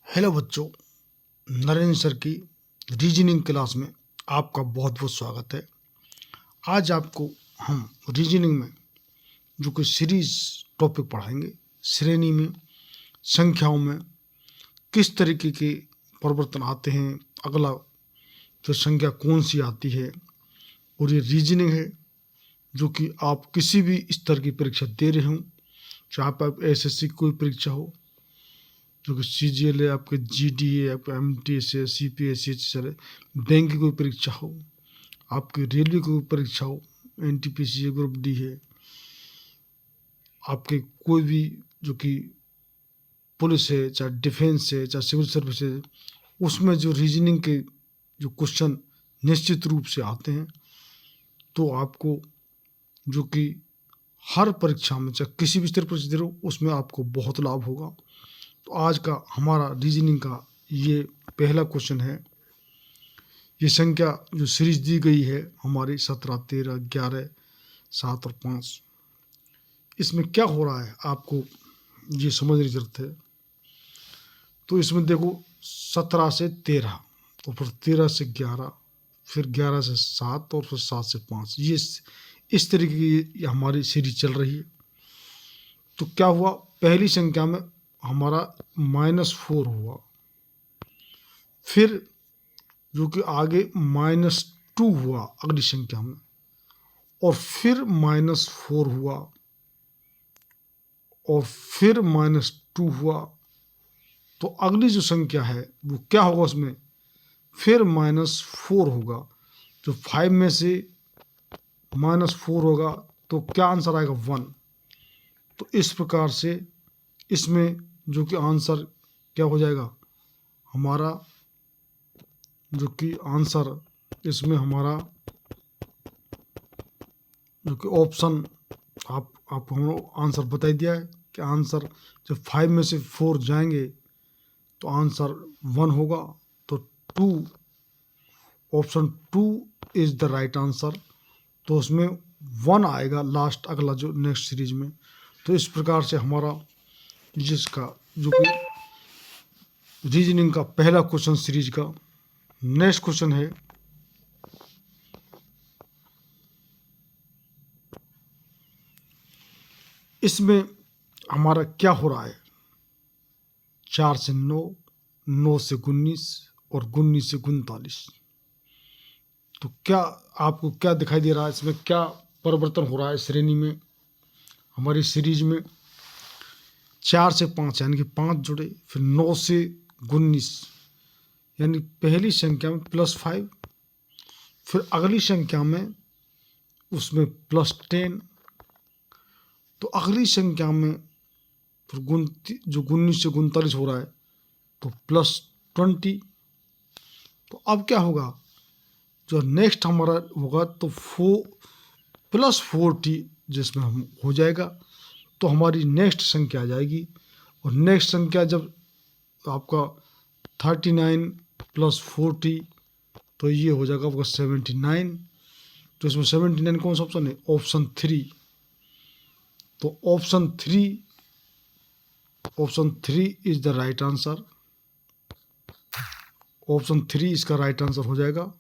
Hello बच्चों, Narendra sir की reasoning class में आपका बहुत बहुत स्वागत है। आज आपको हम रीजनिंग में जो कि सीरीज टॉपिक पढ़ाएंगे, श्रेणी में, संख्याओं में किस तरीके के परिवर्तन आते हैं, अगला जो संख्या कौन सी आती है। और ये रीजनिंग है जो कि आप किसी भी स्तर की परीक्षा दे रहे हों, चाहे आप एसएससी की कोई परीक्षा हो, जो कि सीजीएल है, आपके जीडी है, आपका एमटीएस है, सीपीएससी है, बैंक की कोई परीक्षा हो, आपकी रेलवे की कोई परीक्षा हो, एनटीपीसी है, ग्रुप डी है, आपके कोई भी जो कि पुलिस है, चाहे डिफेंस है, चाहे सिविल सर्विस है, उसमें जो रीजनिंग के जो क्वेश्चन निश्चित रूप से आते हैं, तो आपको जो कि हर परीक्षा में, चाहे किसी भी स्तर पर दे रहो, उसमें आपको बहुत लाभ होगा। तो आज का हमारा रीजनिंग का ये पहला क्वेश्चन है। ये संख्या जो सीरीज दी गई है हमारी 17, 13, 11, 7 और 5, इसमें क्या हो रहा है आपको ये समझने की जरूरत है। तो इसमें देखो 17 से 13 और फिर 13 से 11, फिर 11 से 7 और फिर 7 से 5, ये इस तरीके की हमारी सीरीज चल रही है। तो क्या हुआ, पहली संख्या में हमारा -4 हुआ, फिर जो कि आगे -2 हुआ अगली संख्या में, और फिर -4 हुआ, और फिर -2 हुआ। तो अगली जो संख्या है वो क्या होगा, उसमें फिर -4 होगा। जो 5 में से -4 होगा तो क्या आंसर आएगा, 1। तो इस प्रकार से इसमें जो कि आंसर क्या हो जाएगा हमारा, जो कि आंसर इसमें हमारा जो कि ऑप्शन आपको हम आंसर बता दिया है कि आंसर जब 5 में से 4 जाएंगे तो आंसर 1 होगा। तो 2, option 2 is the right answer. तो उसमें 1 आएगा लास्ट, अगला जो नेक्स्ट सीरीज में। तो इस प्रकार से हमारा जिसका जो कि रीजनिंग का पहला क्वेश्चन सीरीज का। नेक्स्ट क्वेश्चन है, इसमें हमारा क्या हो रहा है, 4 से 9, 9 से 19 और 19 से 39। तो क्या आपको क्या दिखाई दे रहा है, इसमें क्या परिवर्तन हो रहा है श्रेणी में, हमारी सीरीज में। 4 से 5 यानी कि 5 जुड़े, फिर 9 से 19 यानी पहली संख्या में +5, फिर अगली संख्या में उसमें +10, तो अगली संख्या में फिर जो 19 से 39 हो रहा है तो +20। तो अब क्या होगा, जो नेक्स्ट हमारा होगा तो 4+40 जिसमें हम हो जाएगा, तो हमारी नेक्स्ट संख्या आ जाएगी। और नेक्स्ट संख्या जब आपका 39 + 40, तो ये हो जाएगा आपका 79। तो इसमें 79 कौन सा ऑप्शन है, ऑप्शन 3। तो option 3 is the right answer. Option 3 इसका राइट आंसर हो जाएगा।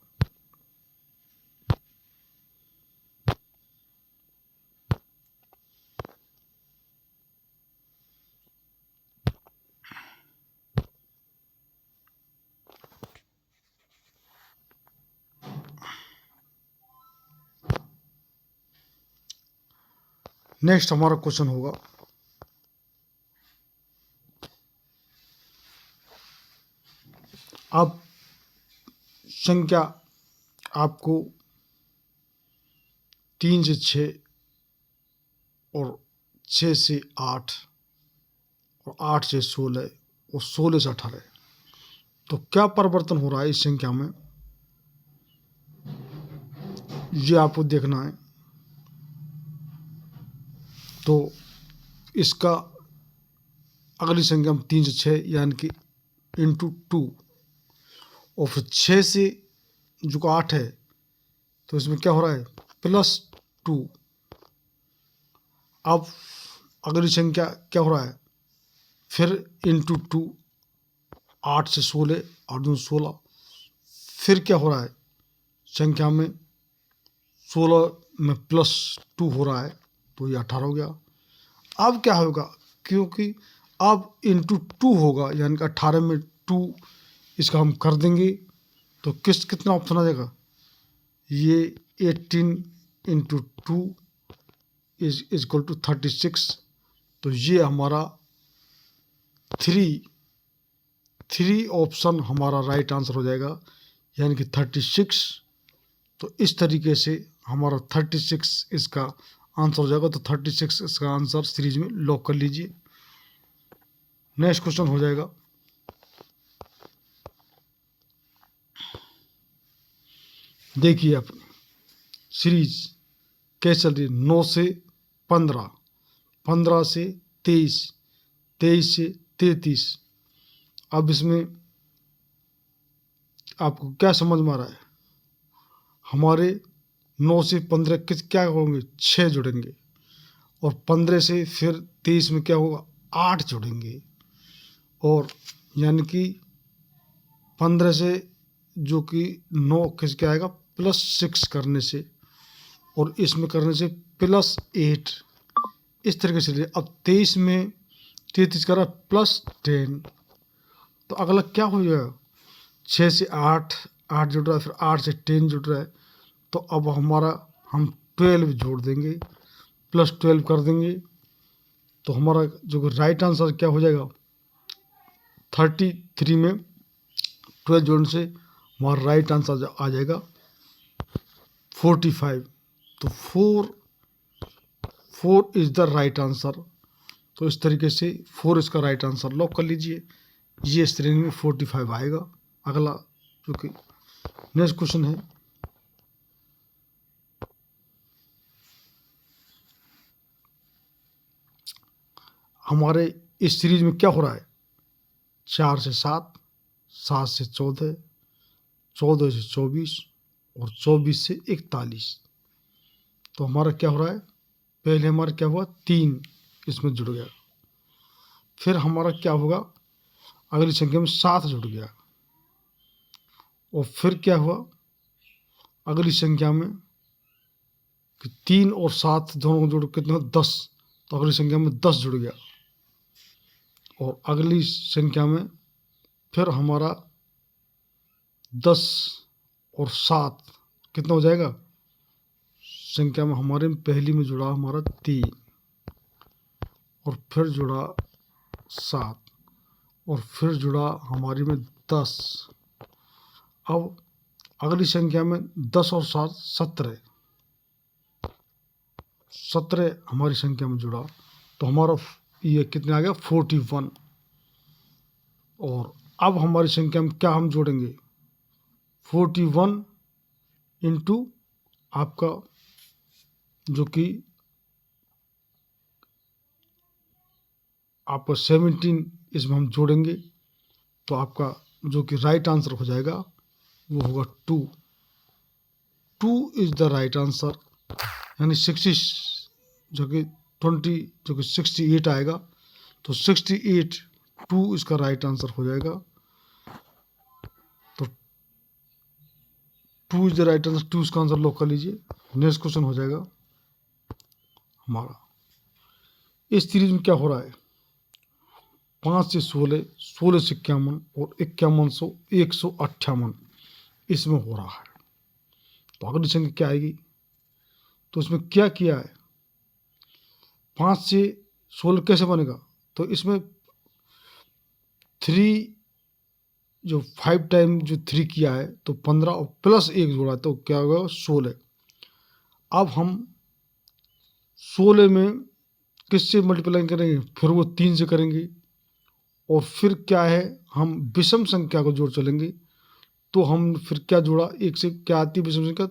नेक्स्ट हमारा क्वेश्चन होगा, अब संख्या आपको 3 से 6 और 6 से 8 और 8 से 16 और 16 से 18, तो क्या परिवर्तन हो रहा है इस संख्या में, ये आपको देखना है। तो इसका अगली संख्या में 3 से 6 यानी कि ×2, और फिर 6 से जो 8 है तो इसमें क्या हो रहा है, +2। अब अगली संख्या क्या हो रहा है, फिर ×2, 8 से 16, 8 दूनी 16। फिर क्या हो रहा है संख्या में, 16 में +2 हो रहा है, तो ये 18 हो गया। अब क्या होगा, क्योंकि अब इंटू 2 होगा, यानी कि 18 में 2 इसका हम कर देंगे, तो कितना ऑप्शन आ जाएगा, ये 18 इंटू 2 इज इक्वल टू 36। तो ये हमारा 3 ऑप्शन हमारा राइट आंसर हो जाएगा, यानी कि 36। तो इस तरीके से हमारा 36 इसका आंसर हो जाएगा। तो 36 इसका आंसर सीरीज में लॉक कर लीजिए। नेक्स्ट क्वेश्चन हो जाएगा, देखिए अपनी सीरीज कैसे चल रही है। 9 से 15, 15 से 23, 23 से 33। अब इसमें आपको क्या समझ में आ रहा है, हमारे 9 से 15 क्या होंगे, 6 जुड़ेंगे, और 15 से फिर 23 में क्या होगा, 8 जुड़ेंगे, और यानी कि 15 से जो कि 9 क्या आएगा, +6 करने से, और इसमें करने से +8, इस तरीके से। अब 23 में 33 कर रहा है +10, तो अगला क्या हो जाएगा, 6 से 8, 8 जुड़ रहा है, फिर 8 से 10 जुड़ रहा है, तो अब हमारा हम 12 जोड़ देंगे, +12 कर देंगे, तो हमारा जो राइट आंसर क्या हो जाएगा, 33 में 12 जोड़ने से हमारा राइट आंसर आ जाएगा 45। तो 4 इज़ द राइट आंसर। तो इस तरीके से 4 इसका राइट आंसर लॉक कर लीजिए। ये श्रेणी में 45 आएगा। अगला जो कि नेक्स्ट क्वेश्चन है, हमारे इस सीरीज में क्या हो रहा है, 4 से 7, 7 से 14, 14 से 24 और 24 से 41। तो हमारा क्या हो रहा है, पहले हमारा क्या हुआ, 3 इसमें जुड़ गया, फिर हमारा क्या होगा, अगली संख्या में 7 जुड़ गया, और फिर क्या हुआ अगली संख्या में कि 3 और 7 दोनों को जोड़ कितना, 10, तो अगली संख्या में 10 जुड़ गया, और अगली संख्या में फिर हमारा 10 और 7 कितना हो जाएगा, संख्या में हमारे पहली में जुड़ा हमारा 3, और फिर जुड़ा 7, और फिर जुड़ा हमारी में 10। अब अगली संख्या में 10 और 7 17 हमारी संख्या में जुड़ा, तो हमारा ये कितने आ गया, 41। और अब हमारी संख्या में क्या हम जोड़ेंगे, 41 इंटू आपका जो कि आपका 17 इसमें हम जोड़ेंगे, तो आपका जो कि राइट आंसर हो जाएगा वो होगा 2। 2 इज़ द राइट आंसर, यानी 60 जो कि 20 जो कि 68 आएगा, तो 68 2 इसका राइट आंसर हो जाएगा। तो 2 इज़ द राइट आंसर, 2 इसका आंसर लॉक कर लीजिए। नेक्स्ट क्वेश्चन हो जाएगा हमारा, इस सीरीज में क्या हो रहा है, 5 से 16, 16 से 51 और 51 से 158 इसमें हो रहा है। तो अगली संख्या क्या आएगी, तो इसमें क्या किया है, 5 से 16 कैसे बनेगा, तो इसमें 3 जो 5 टाइम जो 3 किया है, तो 15 और +1 जोड़ा है, तो क्या होगा 16। अब हम 16 में किससे मल्टीप्लाई करेंगे, फिर वो 3 से करेंगे, और फिर क्या है हम विषम संख्या को जोड़ चलेंगे, तो हम फिर क्या जोड़ा, 1 से क्या आती है विषम संख्या,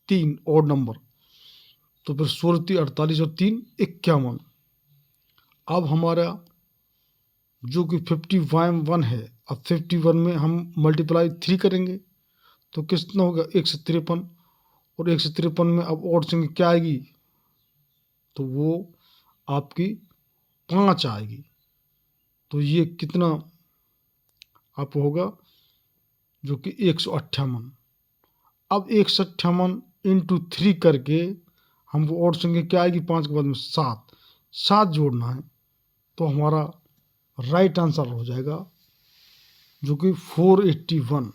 3 और नंबर, तो फिर 16 3 48 और 3 51। अब हमारा जो कि 51 है, अब 51 में हम मल्टीप्लाई 3 करेंगे, तो कितना होगा 153, और 153 में अब और संख्या क्या आएगी, तो वो आपकी 5 आएगी। तो ये कितना आपको होगा जो कि 158। अब 158 इंटू 3 करके हमको और संख्या क्या आएगी, 5 के बाद में 7, 7 जोड़ना है। तो हमारा राइट आंसर हो जाएगा जो कि 481।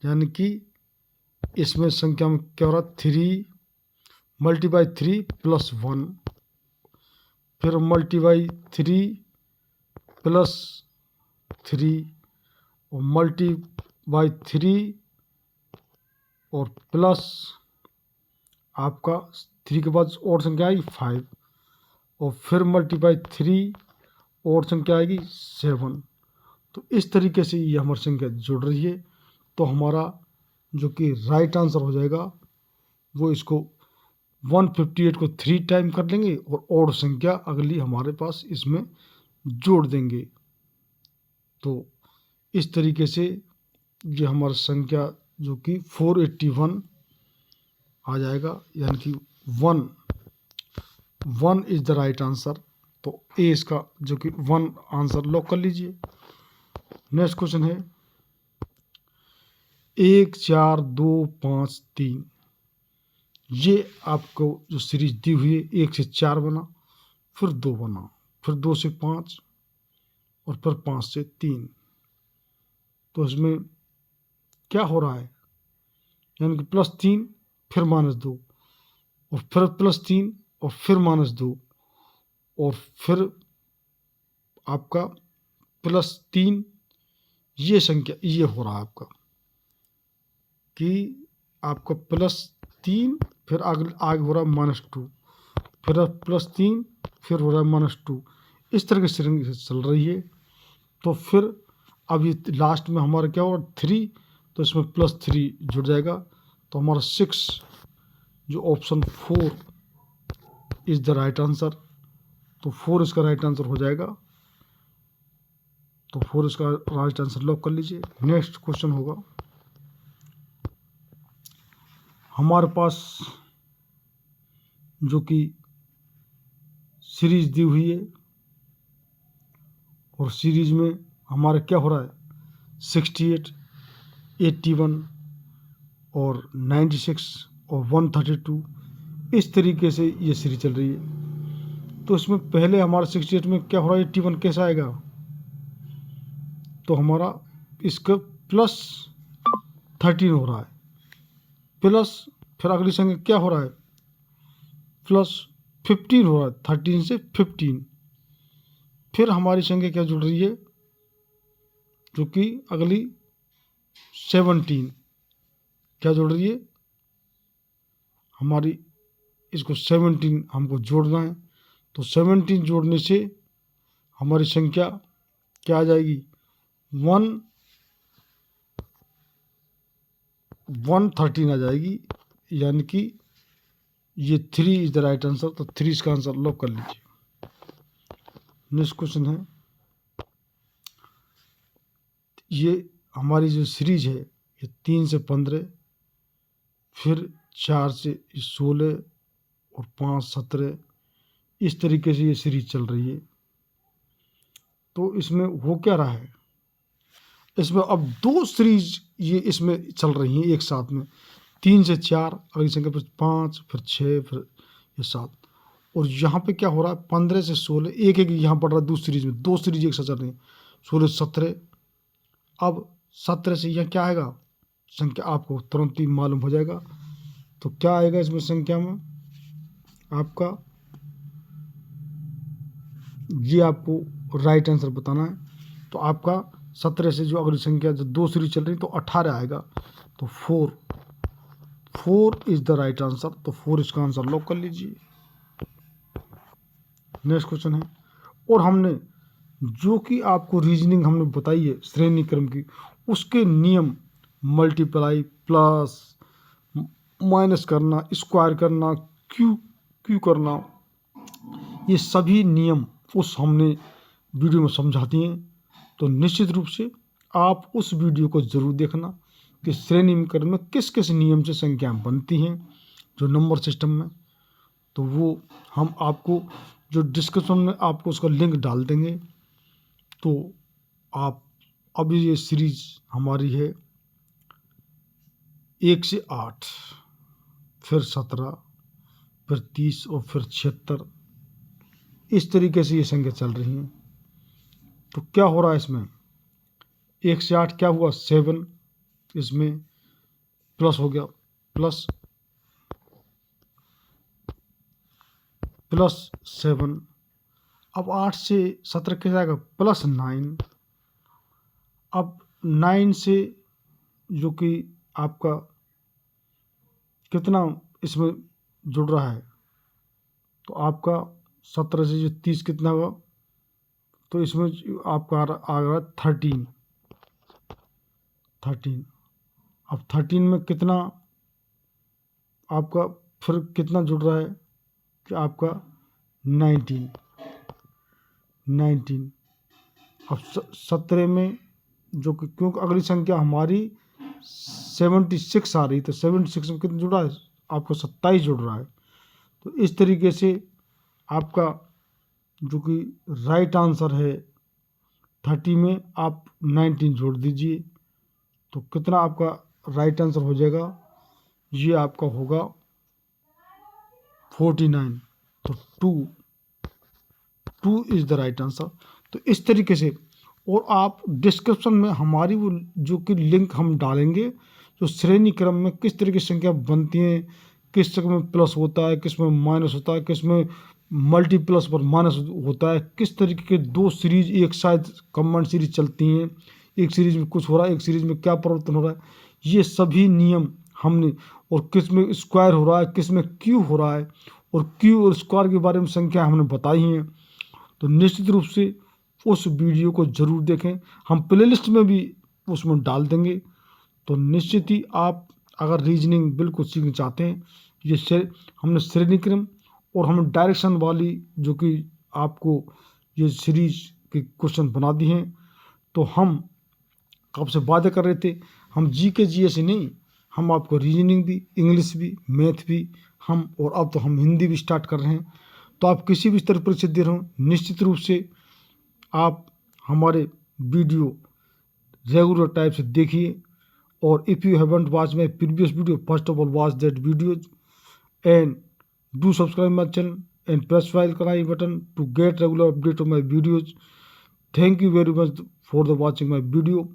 यानी कि इसमें संख्या में क्या हो रहा है, 3 मल्टीप्लाई 3 प्लस 1, फिर मल्टीप्लाई 3 प्लस 3 और मल्टीप्लाई 3 और प्लस आपका 3 के बाद और संख्या आएगी 5 और फिर मल्टीप्लाई 3 और संख्या आएगी 7। तो इस तरीके से ये हमारी संख्या जुड़ रही है। तो हमारा जो कि राइट आंसर हो जाएगा वो इसको 158 को 3 टाइम कर लेंगे और और संख्या अगली हमारे पास इसमें जोड़ देंगे। तो इस तरीके से ये हमारा संख्या जो कि 481 आ जाएगा, यानी कि 1 इज द राइट आंसर। तो ए इसका जो कि 1 आंसर लॉक कर लीजिए। नेक्स्ट क्वेश्चन है 1 4 2 5 3। ये आपको जो सीरीज दी हुई है, 1 से 4 बना, फिर 2 बना, फिर 2 से 5 और फिर 5 से 3। तो इसमें क्या हो रहा है, यानी कि +3 फिर -2 और फिर +3 और फिर -2 और फिर आपका +3। ये संख्या ये हो रहा है आपका कि आपका +3 फिर आगे हो रहा है -2, फिर +3 फिर हो रहा है -2। इस तरह की श्रेणी चल रही है। तो फिर अब ये लास्ट में हमारा क्या होगा 3, तो इसमें +3 जुड़ जाएगा। तो हमारा 6 जो option 4 is the right answer. तो 4 इसका राइट आंसर हो जाएगा। तो 4 इसका राइट आंसर लॉक कर लीजिए। नेक्स्ट क्वेश्चन होगा हमारे पास जो कि सीरीज दी हुई है और सीरीज में हमारा क्या हो रहा है 68, 81 और 96 और 132। इस तरीके से ये सीरीज चल रही है। तो इसमें पहले हमारा 68 में क्या हो रहा है 81 कैसा आएगा, तो हमारा इसका +13 हो रहा है, प्लस फिर अगली संख्या क्या हो रहा है +15 हो रहा है, 13 से 15। फिर हमारी संख्या क्या जुड़ रही है जो कि अगली 17 क्या जुड़ रही है हमारी, इसको 17 हमको जोड़ना है। तो 17 जोड़ने से हमारी संख्या क्या आ जाएगी 113 आ जाएगी, यानी कि ये 3 इज द राइट आंसर। तो 3 इसका आंसर लॉक कर लीजिए। नेक्स्ट क्वेश्चन है ये हमारी जो सीरीज है ये 3 से 15, फिर 4 से 16 और 5 17। इस तरीके से ये सीरीज चल रही है। तो इसमें हो क्या रहा है, इसमें अब 2 सीरीज ये इसमें चल रही हैं एक साथ में। 3 से 4 अगली संख्या पर 5, फिर 6, फिर ये 7। और यहाँ पे क्या हो रहा है 15 से 16 एक एक यहाँ पड़ रहा है दूसरी सीरीज में, 2 सीरीज एक साथ चल रही हैं 16 से 17। अब 17 से यहाँ क्या आएगा संख्या आपको तुरंत ही मालूम हो जाएगा। तो क्या आएगा इसमें संख्या में आपका, ये आपको राइट आंसर बताना है। तो आपका 17 से जो अगली संख्या जो 2 सीरीज चल रही तो 18 आएगा। तो 4 इज द राइट आंसर। तो 4 इसका आंसर लॉक कर लीजिए। नेक्स्ट क्वेश्चन है और हमने जो कि आपको रीजनिंग हमने बताई है श्रेणी क्रम की, उसके नियम मल्टीप्लाई प्लस माइनस करना, स्क्वायर करना, क्यू करना, ये सभी नियम उस हमने वीडियो में समझा दिए हैं। तो निश्चित रूप से आप उस वीडियो को ज़रूर देखना कि श्रेणी क्रम में किस किस नियम से संख्याएं बनती हैं जो नंबर सिस्टम में। तो वो हम आपको जो डिस्क्रिप्शन में आपको उसका लिंक डाल देंगे। तो आप अब ये सीरीज हमारी है 1 से 8, फिर 17, फिर 30 और फिर 76, इस तरीके से ये संख्या चल रही हैं। तो क्या हो रहा है इसमें, 1 से 8 क्या हुआ, 7, इसमें प्लस हो गया, प्लस 7। अब 8 से 17 क्या जाएगा, +9। अब 9 से जो कि आपका कितना इसमें जुड़ रहा है, तो आपका 17 से जो 30 कितना होगा, तो इसमें आपका आ रहा 13। अब 13 में कितना आपका फिर कितना जुड़ रहा है कि आपका 19। अब 17 में जो कि क्योंकि अगली संख्या हमारी 76 आ रही, तो 76 में कितना जुड़ा है, आपको 27 जुड़ रहा है। तो इस तरीके से आपका जो कि राइट आंसर है 30 में आप 19 जोड़ दीजिए, तो कितना आपका राइट आंसर हो जाएगा, ये आपका होगा 49। तो 2 इज़ द राइट आंसर। तो इस तरीके से, और आप डिस्क्रिप्शन में हमारी वो जो कि लिंक हम डालेंगे, जो श्रेणी क्रम में किस तरह की संख्या बनती हैं, किस जगह में प्लस होता है, किस में माइनस होता है, किस में मल्टीप्लस पर माइनस होता है, किस तरीके के 2 सीरीज एक साथ कम्बाइंड सीरीज चलती हैं, एक सीरीज में कुछ हो रहा है, एक सीरीज में क्या परिवर्तन हो रहा है, ये सभी नियम हमने, और किस में स्क्वायर हो रहा है, किस में क्यू हो रहा है, और क्यू और स्क्वायर के बारे में संख्या हमने बताई हैं। तो निश्चित रूप से उस वीडियो को ज़रूर देखें, हम प्लेलिस्ट में भी उसमें डाल देंगे। तो निश्चित ही आप अगर रीजनिंग बिल्कुल सीखना चाहते हैं, ये हमने श्रेणी क्रम और हमने डायरेक्शन वाली जो कि आपको ये सीरीज के क्वेश्चन बना दिए हैं। तो हम आपसे वादा कर रहे थे, हम जीके जीएस नहीं, हम आपको रीजनिंग भी, इंग्लिश भी, मैथ भी, हम और अब तो हम हिंदी भी स्टार्ट कर रहे हैं। तो आप किसी भी स्तर परीक्षा दे रहे हो, निश्चित रूप से आप हमारे वीडियो रेगुलर टाइप से देखिए। और if you haven't watch my previous video, first of all watch that videos and do subscribe my channel and press bell button to get regular update of my videos. Thank you very much for the watching my video.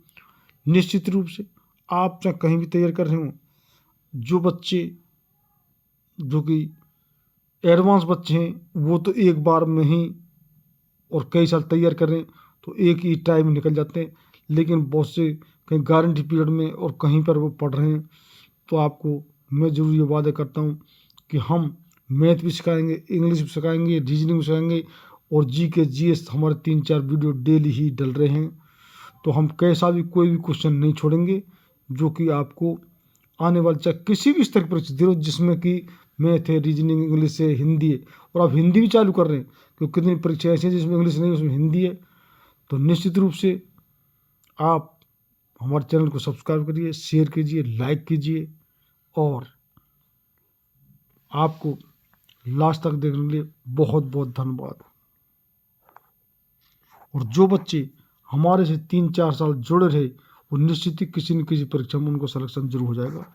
निश्चित रूप से आप चाहे कहीं भी तैयार कर रहे हो, जो बच्चे जो कि एडवांस बच्चे हैं वो तो एक बार में ही और कई साल तैयार कर रहे हैं, तो एक ही टाइम में निकल जाते हैं। लेकिन बहुत से कहीं गारंटी पीरियड में और कहीं पर वो पढ़ रहे हैं, तो आपको मैं ज़रूर ये वादा करता हूँ कि हम मैथ भी सिखाएंगे, इंग्लिश भी सिखाएंगे, रीजनिंग भी सिखाएंगे, और जीके जीएस हमारे 3-4 वीडियो डेली ही डल रहे हैं। तो हम कैसा भी कोई भी क्वेश्चन नहीं छोड़ेंगे जो कि आपको आने वाले चाहे किसी भी स्तर की परीक्षा दे, जिसमें कि मैथ है, रीजनिंग, इंग्लिश है, हिंदी है, और आप हिंदी भी चालू कर रहे हैं क्योंकि कितनी परीक्षा ऐसी है जिसमें इंग्लिश नहीं, उसमें हिंदी है। तो निश्चित रूप से आप हमारे चैनल को सब्सक्राइब करिए, शेयर कीजिए, लाइक कीजिए, और आपको लास्ट तक देखने के लिए बहुत बहुत धन्यवाद। और जो बच्चे हमारे से 3-4 साल जुड़े रहे, वो निश्चित ही किसी न किसी परीक्षा में उनको सिलेक्शन जरूर हो जाएगा।